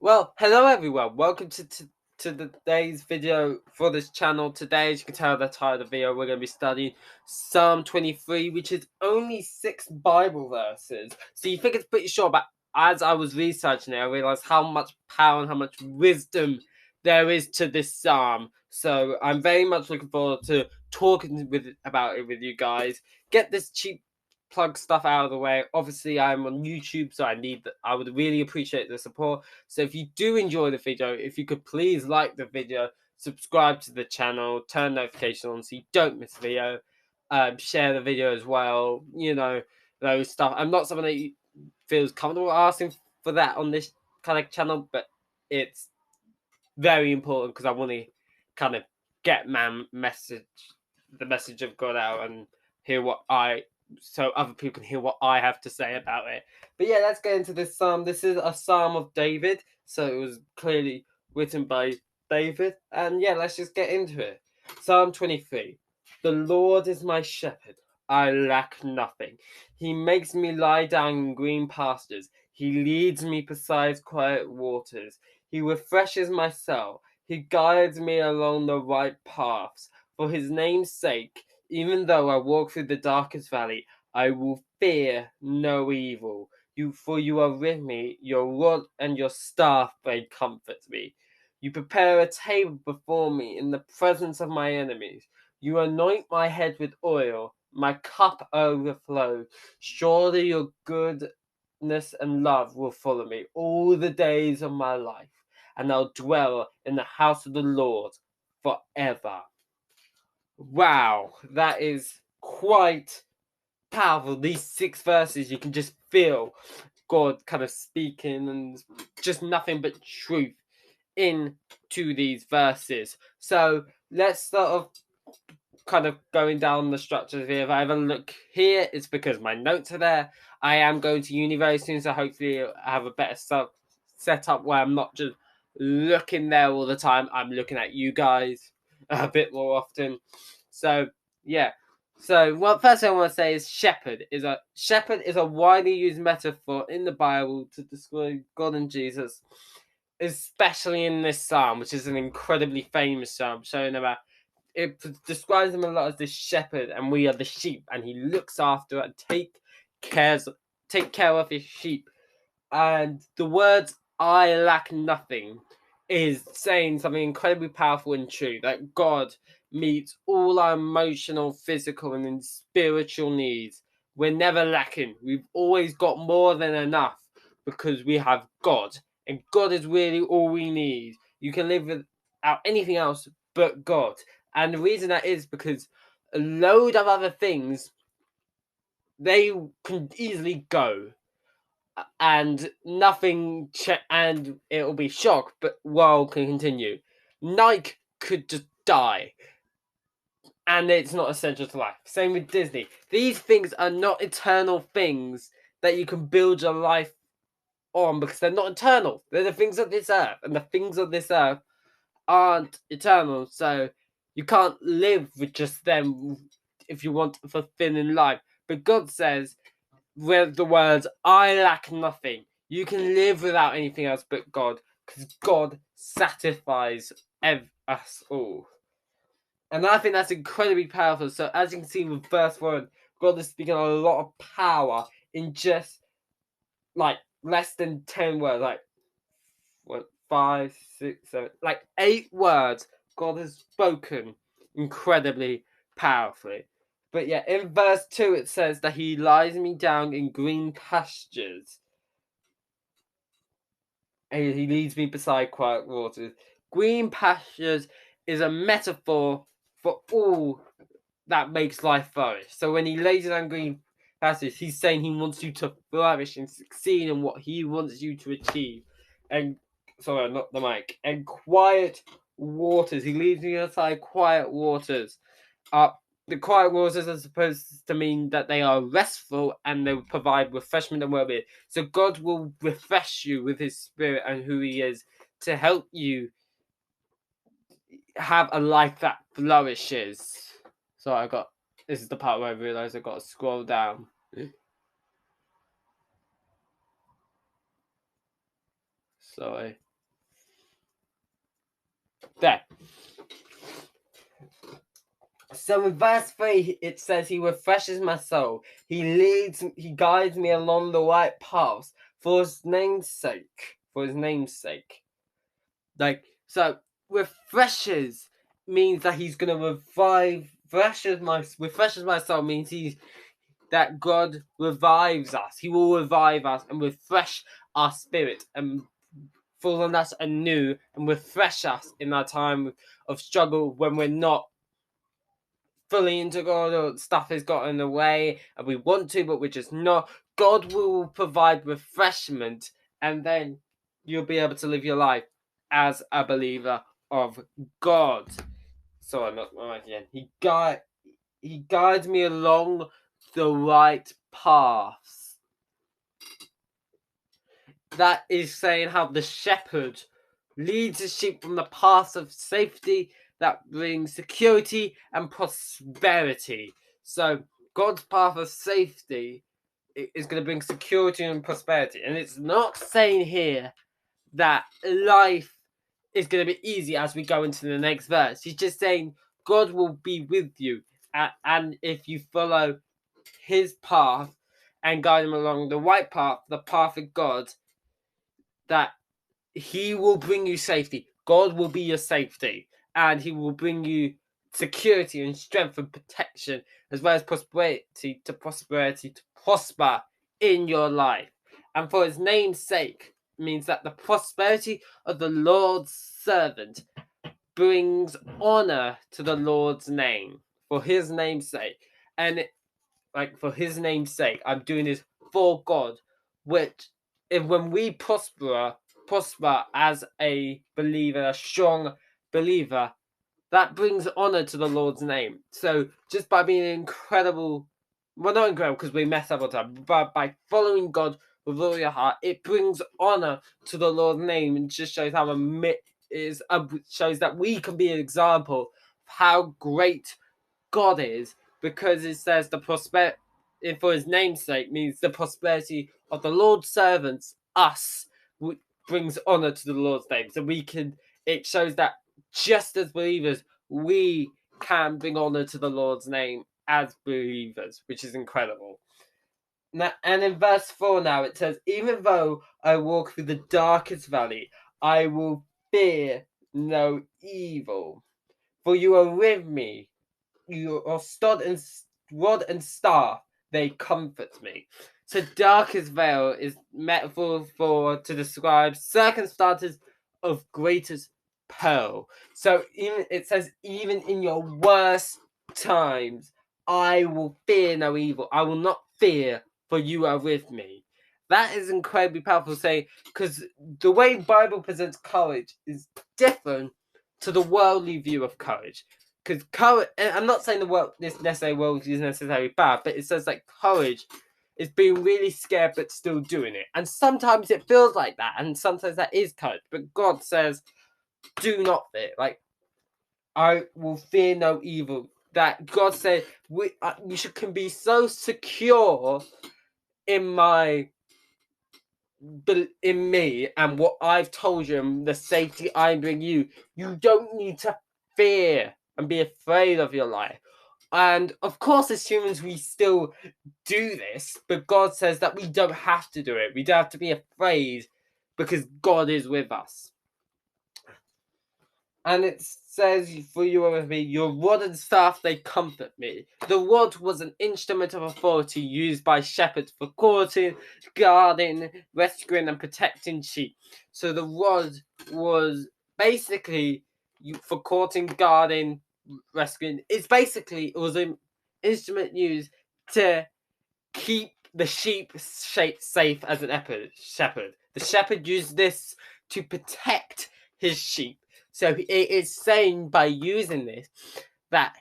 Well, hello everyone. Welcome to today's video for this channel. Today, as you can tell, the title of the video, we're going to be studying Psalm 23, which is only 6 Bible verses. So you think it's pretty short, but as I was researching it, I realized how much power and how much wisdom there is to this psalm. So I'm very much looking forward to talking about it with you guys. Get this cheap plug stuff out of the way. Obviously, I'm on YouTube, so I would really appreciate the support. So if you do enjoy the video, if you could please like the video, subscribe to the channel, turn notifications on so you don't miss a video, share the video as well, those stuff. I'm not someone that feels comfortable asking for that on this kind of channel, but it's very important because I want to kind of get the message of God out and hear so other people can hear what I have to say about it. But yeah, let's get into this psalm. This is a psalm of David, so it was clearly written by David. And yeah, let's just get into it. Psalm 23. The Lord is my shepherd, I lack nothing. He makes me lie down in green pastures. He leads me beside quiet waters. He refreshes my soul. He guides me along the right paths. For his name's sake, even though I walk through the darkest valley, I will fear no evil. For you are with me, your rod and your staff, they comfort me. You prepare a table before me in the presence of my enemies. You anoint my head with oil, my cup overflows. Surely your goodness and love will follow me all the days of my life, and I'll dwell in the house of the Lord forever. Wow, that is quite powerful. These 6 verses, you can just feel God kind of speaking and just nothing but truth into these verses. So let's start off kind of going down the structures here. If I have a look here, it's because my notes are there. I am going to uni very soon, so hopefully I have a better setup where I'm not just looking there all the time. I'm looking at you guys a bit more often. So yeah. So first thing I want to say is shepherd is a widely used metaphor in the Bible to describe God and Jesus, especially in this psalm, which is an incredibly famous psalm, showing about it describes him a lot as the shepherd, and we are the sheep, and he looks after and take care of his sheep. And the words "I lack nothing" is saying something incredibly powerful and true, that God meets all our emotional, physical, and spiritual needs. We're never lacking. We've always got more than enough because we have God, and God is really all we need. You can live without anything else but God. And the reason that is because a load of other things, they can easily go, and nothing and it'll be shock, but world can continue. Nike could just die, and it's not essential to life. Same with Disney. These things are not eternal things that you can build your life on, because they're not eternal. They're the things of this earth, and the things of this earth aren't eternal, so you can't live with just them if you want to fulfill in life. But God says, with the words, I lack nothing, you can live without anything else but God, because God satisfies us all. And I think that's incredibly powerful. So as you can see with verse 1, God is speaking a lot of power in just like less than 10 words, like 5, 6, 7, like 8 words. God has spoken incredibly powerfully. But yeah, in verse 2 it says that he lies me down in green pastures, and he leads me beside quiet waters. Green pastures is a metaphor for all that makes life flourish. So when he lays down green pastures, he's saying he wants you to flourish and succeed in what he wants you to achieve. And sorry, not the mic. And quiet waters. He leads me beside quiet waters. The quiet waters are supposed to mean that they are restful and they will provide refreshment and well-being. So God will refresh you with his spirit and who he is to help you have a life that flourishes. So this is the part where I realised I've got to scroll down. Sorry. So in verse 3, it says, he refreshes my soul. He guides me along the right paths for his name's sake. For his name's sake. Like, so, refreshes means that he's going to revive. Refreshes my soul means that God revives us. He will revive us and refresh our spirit and fall on us anew and refresh us in our time of struggle when we're not fully into God or stuff has gotten in the way and we want to, but we're just not. God will provide refreshment, and then you'll be able to live your life as a believer of God. Sorry, I'm not right again. He guides me along the right paths. That is saying how the shepherd leads his sheep from the paths of safety that brings security and prosperity. So God's path of safety is going to bring security and prosperity. And it's not saying here that life is going to be easy as we go into the next verse. He's just saying God will be with you. And if you follow his path and guide him along the right path, the path of God, that he will bring you safety. God will be your safety, and he will bring you security and strength and protection, as well as prosperity to prosper in your life. And for his name's sake means that the prosperity of the Lord's servant brings honor to the Lord's name. For his name's sake. And for his name's sake, I'm doing this for God, which when we prosper as a believer, a strong believer, that brings honor to the Lord's name. So just by being incredible, well, not incredible because we mess up all the time, but by following God with all your heart, it brings honor to the Lord's name and just shows how shows that we can be an example of how great God is, because it says the prosperity for his name's sake means the prosperity of the Lord's servants, us, brings honor to the Lord's name. So it shows that just as believers, we can bring honor to the Lord's name as believers, which is incredible. Now, and in verse 4 now, it says, even though I walk through the darkest valley, I will fear no evil, for you are with me. Your rod and staff, they comfort me. So darkest veil is metaphor to describe circumstances of greatest peril. So it says, even in your worst times, I will fear no evil. I will not fear, for you are with me. That is incredibly powerful, say, because the way Bible presents courage is different to the worldly view of courage. Because courage, I'm not saying this world is necessarily bad, but it says like courage is being really scared but still doing it. And sometimes it feels like that, and sometimes that is courage. But God says, do not fear. Like, I will fear no evil. That God said, can be so secure in me and what I've told you and the safety I bring you. You don't need to fear and be afraid of your life. And of course, as humans, we still do this, but God says that we don't have to do it. We don't have to be afraid because God is with us. And it says, for you are with me, your rod and staff, they comfort me. The rod was an instrument of authority used by shepherds for courting, guarding, rescuing, and protecting sheep. So the rod was basically for courting, guarding, rescuing. It was an instrument used to keep the sheep safe as an shepherd. The shepherd used this to protect his sheep. So it is saying by using this that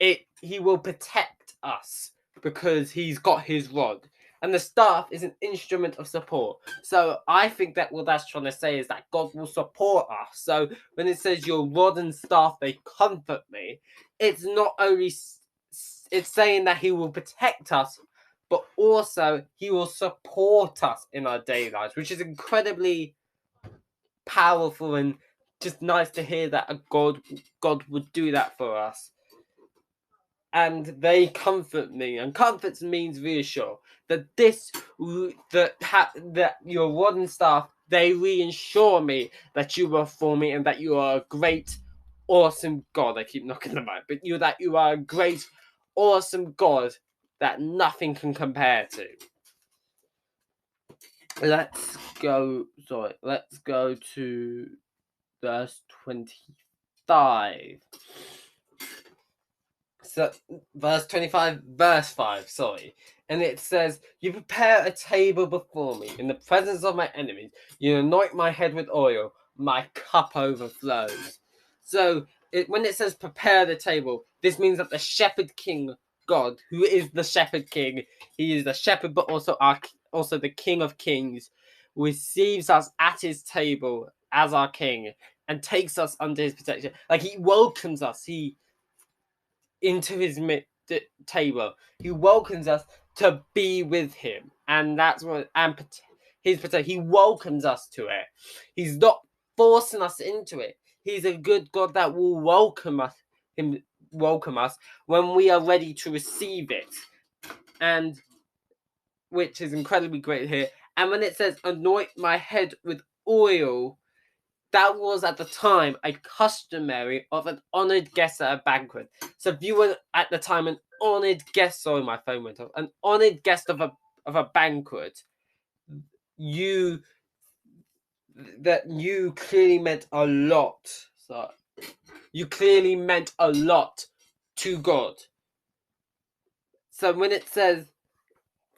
he will protect us because he's got his rod. And the staff is an instrument of support. So I think that what that's trying to say is that God will support us. So when it says your rod and staff, they comfort me, it's not only, it's saying that he will protect us, but also he will support us in our daily lives, which is incredibly powerful and just nice to hear that God would do that for us. and they comfort me. And comfort means reassure. That that your rod and staff, they reassure me that you are for me and that you are a great, awesome God. I keep knocking them out, but that you are a great, awesome God that nothing can compare to. Let's go to verse 25. So, verse 25, verse 5, sorry. And it says, you prepare a table before me in the presence of my enemies. You anoint my head with oil. My cup overflows. So, when it says prepare the table, this means that the shepherd king, God, who is the shepherd king, he is the shepherd, but also the king of kings, receives us at his table as our king and takes us under his protection. Like, he welcomes us. Into his table. He welcomes us to be with him, and that's what his protection. He welcomes us to it. He's not forcing us into it. He's a good God that will welcome us when we are ready to receive it, and which is incredibly great here. And when it says anoint my head with oil, that was at the time a customary of an honoured guest at a banquet. So if you were at the time an honoured guest, sorry, my phone went off, an honoured guest of a banquet, you clearly meant a lot. So you clearly meant a lot to God. So when it says,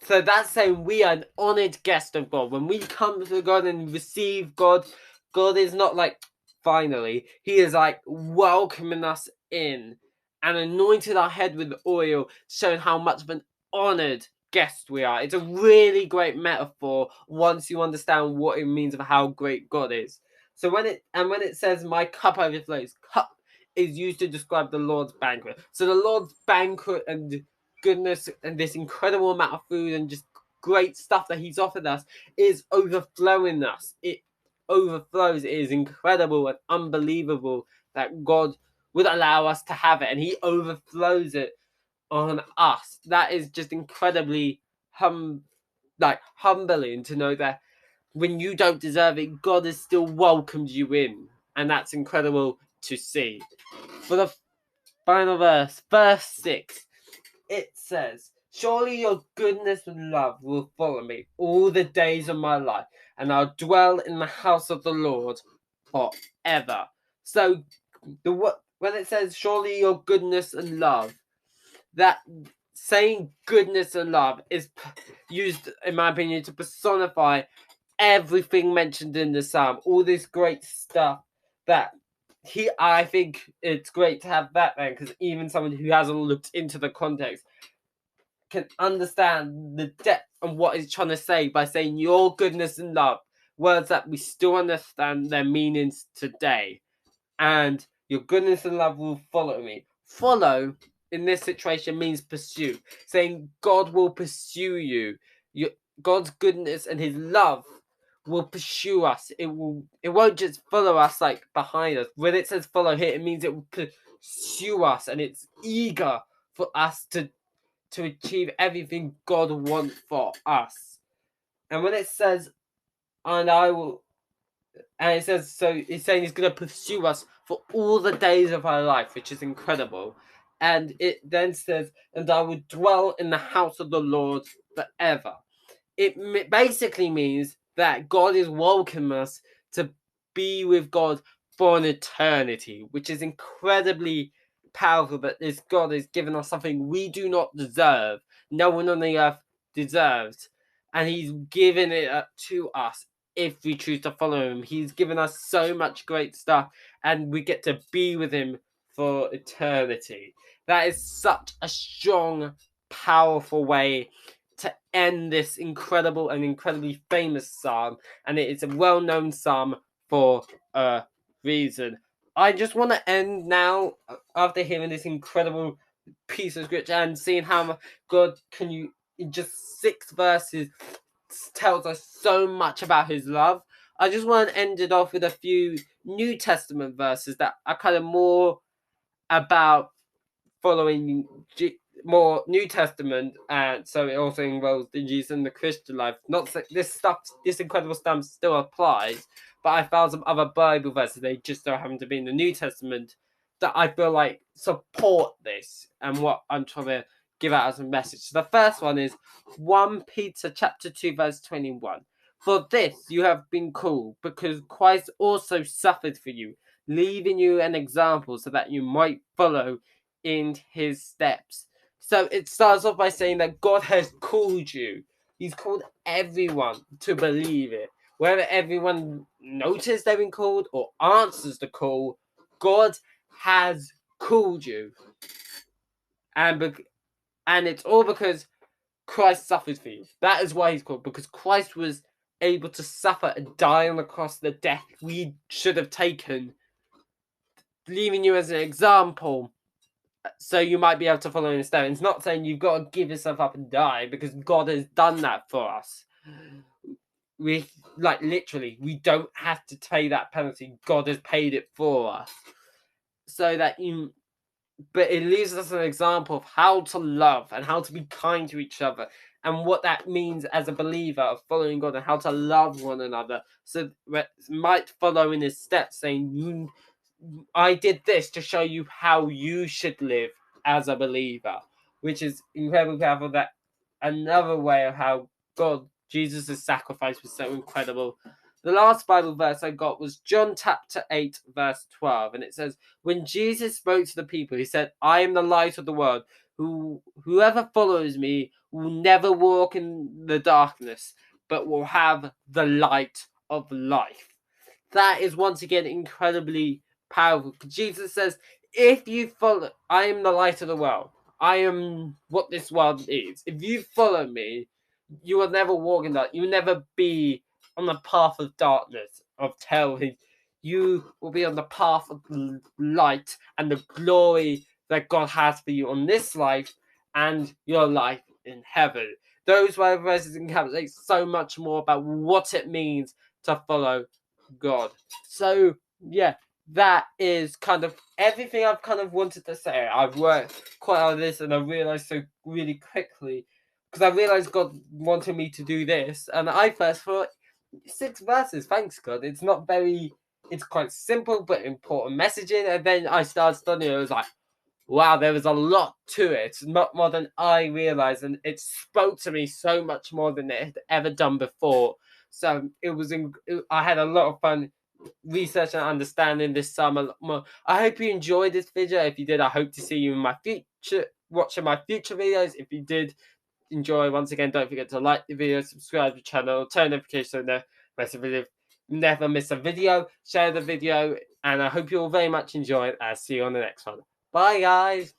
so that's saying we are an honoured guest of God. When we come to God and receive God, God is not like, finally. He is like welcoming us in and anointed our head with oil, showing how much of an honoured guest we are. It's a really great metaphor once you understand what it means of how great God is. So when it says my cup overflows, cup is used to describe the Lord's banquet. So the Lord's banquet and goodness and this incredible amount of food and just great stuff that he's offered us is overflowing us. It overflows. It is incredible and unbelievable that God would allow us to have it, and he overflows it on us. That is just incredibly humbling to know that when you don't deserve it, God has still welcomed you in, and that's incredible to see. For the final verse 6, it says, surely your goodness and love will follow me all the days of my life, and I'll dwell in the house of the Lord forever. So when it says surely your goodness and love, that saying goodness and love is used, in my opinion, to personify everything mentioned in the psalm, all this great stuff that I think it's great to have that there, because even someone who hasn't looked into the context can understand the depth and what he's trying to say by saying your goodness and love, words that we still understand their meanings today. And your goodness and love will follow me. Follow in this situation means pursue, saying God will pursue you. God's goodness and his love will pursue us. It won't just follow us like behind us. When it says follow here, it means it will pursue us, and it's eager for us to achieve everything God wants for us. And when it says, and it says, so it's saying he's going to pursue us for all the days of our life, which is incredible. And it then says, and I will dwell in the house of the Lord forever. It basically means that God is welcoming us to be with God for an eternity, which is incredibly powerful, that this God has given us something we do not deserve. No one on the earth deserves. And he's given it to us if we choose to follow him. He's given us so much great stuff, and we get to be with him for eternity. That is such a strong, powerful way to end this incredible and incredibly famous psalm, and it is a well-known psalm for a reason. I just want to end now, after hearing this incredible piece of scripture and seeing how God can you in just 6 verses tells us so much about his love. I just want to end it off with a few New Testament verses that are kind of more about following more New Testament, and so it also involves the Jesus and the Christian life. Not that this incredible stuff still applies, but I found some other Bible verses, they just don't happen to be in the New Testament, that I feel like support this and what I'm trying to give out as a message. So the first one is 1 Peter chapter 2 verse 21. For this you have been called, because Christ also suffered for you, leaving you an example so that you might follow in his steps. So it starts off by saying that God has called you. He's called everyone to believe it. Whether everyone notices they've been called or answers the call, God has called you. And it's all because Christ suffered for you. That is why he's called, because Christ was able to suffer and die on the cross, the death we should have taken, leaving you as an example, so you might be able to follow in his steps. It's not saying you've got to give yourself up and die, because God has done that for us. We literally, we don't have to pay that penalty. God has paid it for us, so that you. But it leaves us an example of how to love and how to be kind to each other, and what that means as a believer of following God, and how to love one another. So might follow in his steps, saying, I did this to show you how you should live as a believer, which is incredibly powerful. That another way of how Jesus' sacrifice was so incredible. The last Bible verse I got was John chapter 8 verse 12, and it says, when Jesus spoke to the people, he said, I am the light of the world. Whoever follows me will never walk in the darkness, but will have the light of life. That is once again incredibly powerful. Jesus says, if you follow, I am the light of the world. I am what this world is. If you follow me, you will never walk in that. You will never be on the path of darkness, of telling. You will be on the path of light and the glory that God has for you on this life and your life in heaven. Those verses encapsulate so much more about what it means to follow God. So yeah, that is kind of everything I've kind of wanted to say. I've worked quite on this, and I realized so really quickly, because I realized God wanted me to do this, and I first thought 6 verses. Thanks God. It's not very. It's quite simple but important messaging, and then I started studying. It was like, wow, there was a lot to it, not more than I realized, and it spoke to me so much more than it had ever done before. So I had a lot of fun researching and understanding this summer more. I hope you enjoyed this video. If you did, I hope to see you in my future, watching my future videos. If you did enjoy, once again, don't forget to like the video, subscribe to the channel, turn notifications so never miss a video, share the video, and I hope you all very much enjoy it. I'll see you on the next one. Bye guys.